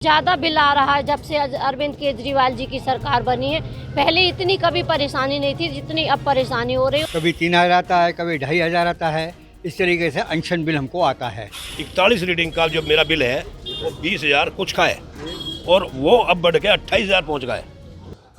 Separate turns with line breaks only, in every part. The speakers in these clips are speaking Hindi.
ज़्यादा बिल आ रहा है जब से अरविंद केजरीवाल जी की सरकार बनी है। पहले इतनी कभी परेशानी नहीं थी जितनी अब परेशानी हो रही है।
कभी 3,000 आता है, कभी 2,500 आता है। इस तरीके से अनशन बिल हमको आता है।
41 रीडिंग का जो मेरा बिल है वो 20,000 कुछ का है और वो अब बढ़ के 28,000 पहुँच गया है।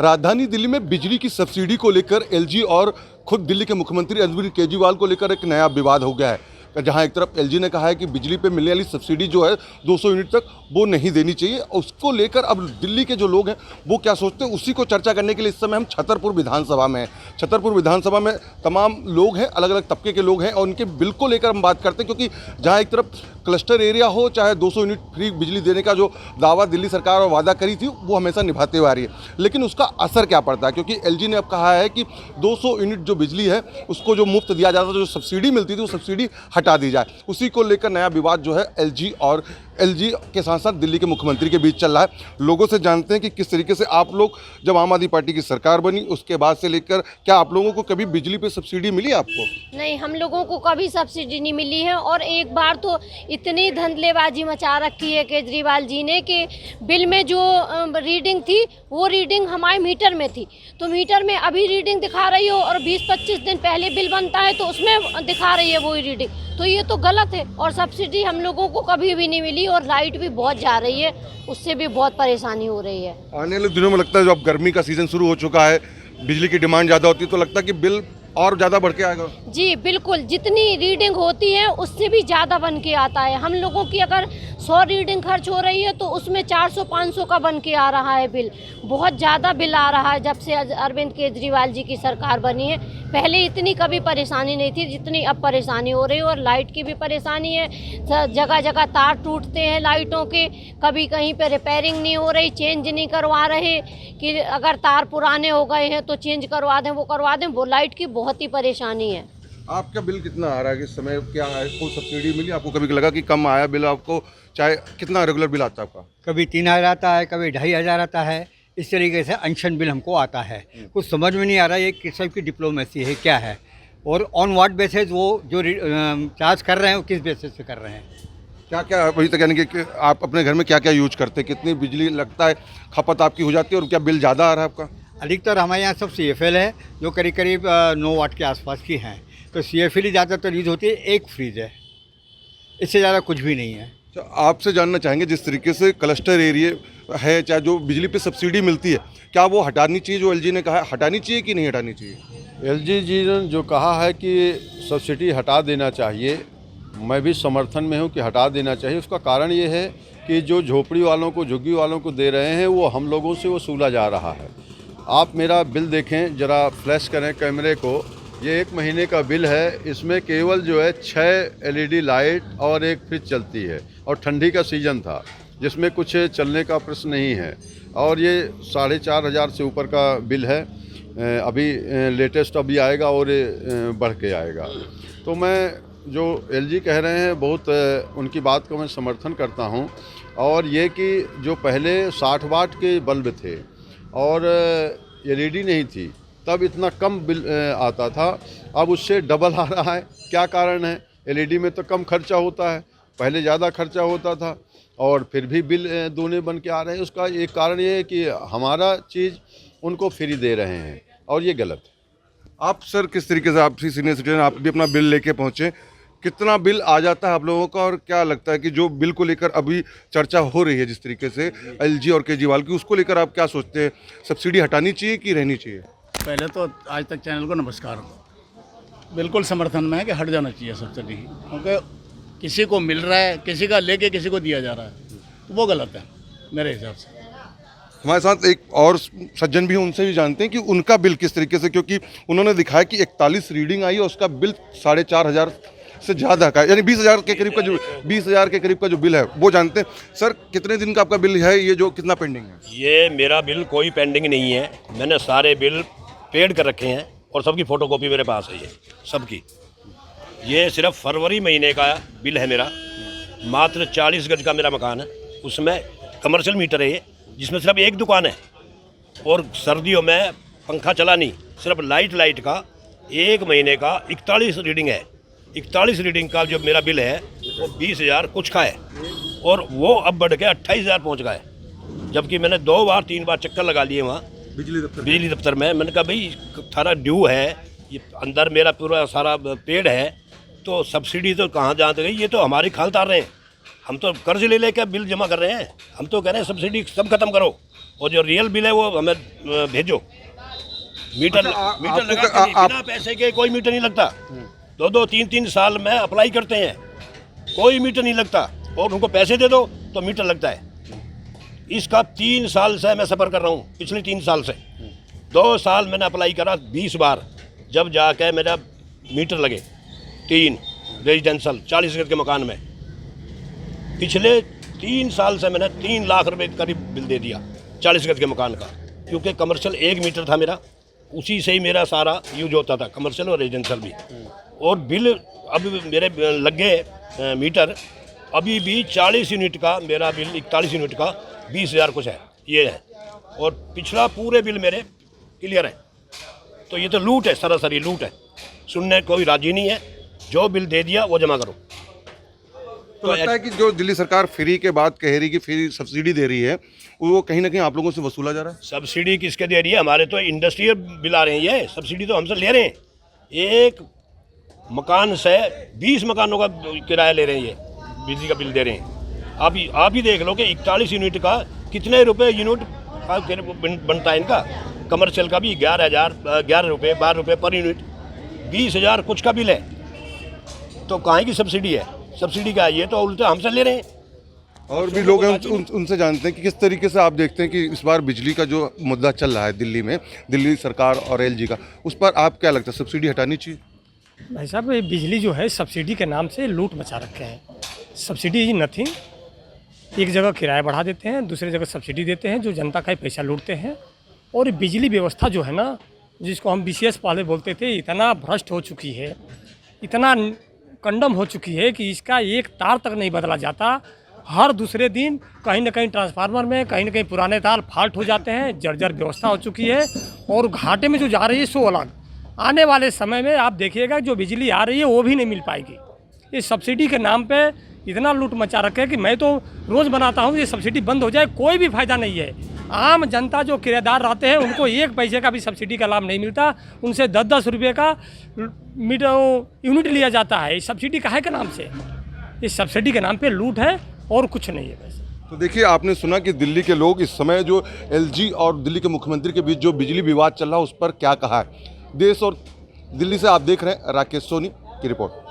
राजधानी दिल्ली में बिजली की सब्सिडी को लेकर एलजी और खुद दिल्ली के मुख्यमंत्री अरविंद केजरीवाल को लेकर एक नया विवाद हो गया है। जहां एक तरफ एलजी ने कहा है कि बिजली पे मिलने वाली सब्सिडी जो है 200 यूनिट तक वो नहीं देनी चाहिए। उसको लेकर अब दिल्ली के जो लोग हैं वो क्या सोचते हैं, उसी को चर्चा करने के लिए इस समय हम छतरपुर विधानसभा में हैं। छतरपुर विधानसभा में तमाम लोग हैं, अलग अलग तबके के लोग हैं और उनके बिल को लेकर हम बात करते हैं, क्योंकि जहाँ एक तरफ क्लस्टर एरिया हो, चाहे 200 यूनिट फ्री बिजली देने का जो दावा दिल्ली सरकार और वादा करी थी वो हमेशा निभाते हुए आ रही है, लेकिन उसका असर क्या पड़ता है। क्योंकि एलजी ने अब कहा है कि 200 यूनिट जो बिजली है उसको जो मुफ्त दिया जाता था, जो सब्सिडी मिलती थी वो सब्सिडी हटा दी जाए। उसी को लेकर नया विवाद जो है एलजी के साथ साथ दिल्ली के मुख्यमंत्री के बीच चल रहा है। लोगों से जानते हैं कि किस तरीके से आप लोग, जब आम आदमी पार्टी की सरकार बनी उसके बाद से लेकर, क्या आप लोगों को कभी बिजली पे सब्सिडी मिली आपको?
नहीं, हम लोगों को कभी सब्सिडी नहीं मिली है। और एक बार तो इतनी धंधलेबाजी मचा रखी है केजरीवाल जी ने कि बिल में जो रीडिंग थी वो रीडिंग हमारे मीटर में थी, तो मीटर में अभी रीडिंग दिखा रही हो और 20-25 दिन पहले बिल बनता है तो उसमें दिखा रही है वही रीडिंग, तो ये तो गलत है। और सब्सिडी हम लोगों को कभी भी नहीं मिली और लाइट भी बहुत जा रही है, उससे भी बहुत परेशानी हो रही है।
आने वाले दिनों में लगता है, जो अब गर्मी का सीजन शुरू हो चुका है, बिजली की डिमांड ज़्यादा होती है, तो लगता है कि बिल और ज़्यादा बढ़ के आएगा।
जी बिल्कुल, जितनी रीडिंग होती है उससे भी ज़्यादा बन के आता है। हम लोगों की अगर 100 रीडिंग खर्च हो रही है तो उसमें 400-500 का बन के आ रहा है बिल। बहुत ज़्यादा बिल आ रहा है जब से अरविंद केजरीवाल जी की सरकार बनी है। पहले इतनी कभी परेशानी नहीं थी जितनी अब परेशानी हो रही है। और लाइट की भी परेशानी है, जगह जगह तार टूटते हैं लाइटों के, कभी कहीं पे रिपेयरिंग नहीं हो रही, चेंज नहीं करवा रहे कि अगर तार पुराने हो गए हैं तो चेंज करवा दें, वो करवा दें। वो लाइट की बहुत ही परेशानी है।
आपका बिल कितना आ रहा है इस समय? क्या है, कोई सब्सिडी मिली आपको? कभी लगा कि कम आया बिल आपको? चाहे कितना रेगुलर बिल आता है आपका?
कभी 3,000 आता है, कभी 2,500 आता है। इस तरीके से अनशन बिल हमको आता है। कुछ समझ में नहीं आ रहा है ये किस टाइप की डिप्लोमेसी है, क्या है, और ऑन व्हाट बेसिस वो जो चार्ज कर रहे हैं वो किस बेसिस से कर रहे हैं।
क्या क्या अभी तक, यानी कि आप अपने घर में क्या क्या यूज करते हैं? कितनी बिजली लगता है, खपत आपकी हो जाती है, और क्या बिल ज़्यादा आ रहा है आपका?
अधिकतर हमारे यहाँ सब CFL है जो करीब करीब 9 वाट के आसपास की हैं, तो CFL ही ज़्यादातर यूज़ होती है। एक फ्रिज है, इससे ज़्यादा कुछ भी नहीं है।
तो आपसे जानना चाहेंगे, जिस तरीके से क्लस्टर एरिया है, चाहे जो बिजली पे सब्सिडी मिलती है, क्या वो हटानी चाहिए? जो एलजी ने कहा है, हटानी चाहिए कि नहीं हटानी चाहिए?
एलजी जी ने जो कहा है कि सब्सिडी हटा देना चाहिए, मैं भी समर्थन में हूं कि हटा देना चाहिए। उसका कारण ये है कि जो झोपड़ी वालों को, झुग्गी वालों को दे रहे हैं वो हम लोगों से वसूला जा रहा है। आप मेरा बिल देखें, ज़रा फ्लैश करें कैमरे को। ये 1 महीने का बिल है, इसमें केवल जो है 6 LED लाइट और 1 फ्रिज चलती है, और ठंडी का सीज़न था जिसमें कुछ चलने का प्रश्न नहीं है। और ये 4,500 से ऊपर का बिल है। अभी लेटेस्ट अभी आएगा और बढ़ के आएगा। तो मैं जो एलजी कह रहे हैं, बहुत उनकी बात को मैं समर्थन करता हूं। और ये कि जो पहले 60 वाट के बल्ब थे और LED नहीं थी, तब इतना कम बिल आता था, अब उससे डबल आ रहा है। क्या कारण है? LED में तो कम खर्चा होता है, पहले ज़्यादा खर्चा होता था और फिर भी बिल दूने बन के आ रहे हैं। उसका एक कारण ये है कि हमारा चीज़ उनको फ्री दे रहे हैं और ये गलत है।
आप सर किस तरीके से, आप सीनियर सिटीजन, आप भी अपना बिल लेके पहुँचे, कितना बिल आ जाता है आप लोगों का? और क्या लगता है कि जो बिल को लेकर अभी चर्चा हो रही है जिस तरीके से एलजी और केजरीवाल की, उसको लेकर आप क्या सोचते हैं? सब्सिडी हटानी चाहिए कि रहनी चाहिए?
पहले तो आज तक चैनल को नमस्कार। बिल्कुल समर्थन में है कि हट जाना चाहिए सब्सिडी, क्योंकि किसी को मिल रहा है, किसी का लेके किसी को दिया जा रहा है, तो वो गलत है मेरे हिसाब से।
हमारे साथ एक और सज्जन भी हैं, उनसे भी जानते हैं कि उनका बिल किस तरीके से, क्योंकि उन्होंने दिखाया कि 41 रीडिंग आई और उसका बिल 4,500 से ज़्यादा का, यानी 20,000 के करीब का जो बिल है वो जानते हैं। सर कितने दिन का आपका बिल है ये, जो कितना पेंडिंग है?
ये मेरा बिल कोई पेंडिंग नहीं है, मैंने सारे बिल पेड कर रखे हैं और सबकी फ़ोटोकॉपी मेरे पास है, ये सबकी। ये सिर्फ फरवरी महीने का बिल है मेरा। मात्र 40 गज का मेरा मकान है, उसमें कमर्शियल मीटर है ये, जिसमें सिर्फ एक दुकान है, और सर्दियों में पंखा चला नहीं, सिर्फ लाइट का 1 महीने का 41 रीडिंग है। 41 रीडिंग का जो मेरा बिल है वो 20,000 कुछ का है और वो अब बढ़ के 28,000 पहुँच गया है। जबकि मैंने 2 बार 3 बार चक्कर लगा लिए वहाँ बिजली दफ्तर में। मैंने कहा भाई सारा ड्यू है, ये अंदर मेरा पूरा सारा पेड़ है, तो सब्सिडी तो कहाँ जहाँ तक गई, ये तो हमारी खाल तार रहे हैं। हम तो कर्ज ले लेकर बिल जमा कर रहे हैं। हम तो कह रहे हैं सब्सिडी सब खत्म करो और जो रियल बिल है वो हमें भेजो। मीटर मीटर लगा के बिना पैसे के कोई मीटर नहीं लगता। 2-2 3-3 साल में अप्लाई करते हैं, कोई मीटर नहीं लगता, और उनको पैसे दे दो तो मीटर लगता है। इसका 3 साल से मैं सफ़र कर रहा हूँ, पिछले 3 साल से। 2 साल मैंने अप्लाई करा 20 बार, जब जाके मेरा मीटर लगे 3 रेजिडेंशल 40 गज के मकान में। पिछले 3 साल से मैंने 3 लाख रुपए करीब बिल दे दिया 40 गज के मकान का, क्योंकि कमर्शियल 1 मीटर था मेरा, उसी से ही मेरा सारा यूज होता था, कमर्शियल और रेजिडेंशियल भी। और बिल अब मेरे लग गए मीटर, अभी भी 40 यूनिट का मेरा बिल, 41 यूनिट का 20,000 कुछ है, ये है। और पिछला पूरे बिल मेरे क्लियर है। तो ये तो लूट है, सरासरी लूट है। सुनने कोई राजी नहीं है, जो बिल दे दिया वो जमा करो।
तो लगता है कि जो दिल्ली सरकार फ्री के बाद कह रही कि फ्री सब्सिडी दे रही है, वो कहीं ना कहीं आप लोगों से वसूला जा रहा है।
सब्सिडी किसके दे रही है? हमारे तो इंडस्ट्रियल बिल आ रहे हैं, ये सब्सिडी तो हमसे ले रहे हैं। एक मकान से 20 मकानों का किराया ले रहे हैं, ये बिजली का बिल दे रहे हैं। आप ही देख लो कि 41 यूनिट का कितने रुपए यूनिट बनता है इनका। कमर्शियल का भी 11 रुपये 12 रुपये पर यूनिट, 20,000 कुछ का बिल है। तो कहाँ की सब्सिडी है? सब्सिडी का ये तो उल्टा हमसे ले रहे हैं।
और भी लोग हैं उनसे जानते हैं कि किस तरीके से आप देखते हैं कि इस बार बिजली का जो मुद्दा चल रहा है दिल्ली में, दिल्ली सरकार और एलजी का, उस पर आप क्या लगता है, सब्सिडी हटानी चाहिए?
भाई साहब, ये बिजली जो है सब्सिडी के नाम से लूट मचा रखे हैं। Subsidy is nothing. एक जगह किराया बढ़ा देते हैं, दूसरी जगह सब्सिडी देते हैं, जो जनता का ही पैसा लूटते हैं। और ये बिजली व्यवस्था जो है ना, जिसको हम BCS पहले बोलते थे, इतना भ्रष्ट हो चुकी है, इतना कंडम हो चुकी है कि इसका एक तार तक नहीं बदला जाता। हर दूसरे दिन कहीं ना कहीं ट्रांसफार्मर में कहीं ना कहीं पुराने तार फाल्ट हो जाते हैं। जर्जर व्यवस्था हो चुकी है और घाटे में जो जा रही है सो अलग। आने वाले समय में आप देखिएगा जो बिजली आ रही है वो भी नहीं मिल पाएगी। ये सब्सिडी के नाम पे इतना लूट मचा रखे है कि मैं तो रोज़ बनाता हूँ ये सब्सिडी बंद हो जाए, कोई भी फ़ायदा नहीं है। आम जनता जो किराएदार रहते हैं उनको 1 पैसे का भी सब्सिडी का लाभ नहीं मिलता। उनसे 10-10 रुपये का मीटर यूनिट लिया जाता है। इस सब्सिडी काहे के नाम से? इस सब्सिडी के नाम पे लूट है और कुछ नहीं है वैसे।
तो देखिए, आपने सुना कि दिल्ली के लोग इस समय जो एलजी और दिल्ली के मुख्यमंत्री के बीच जो बिजली विवाद चल रहा है उस पर क्या कहा है। देश और दिल्ली से आप देख रहे हैं राकेश सोनी की रिपोर्ट।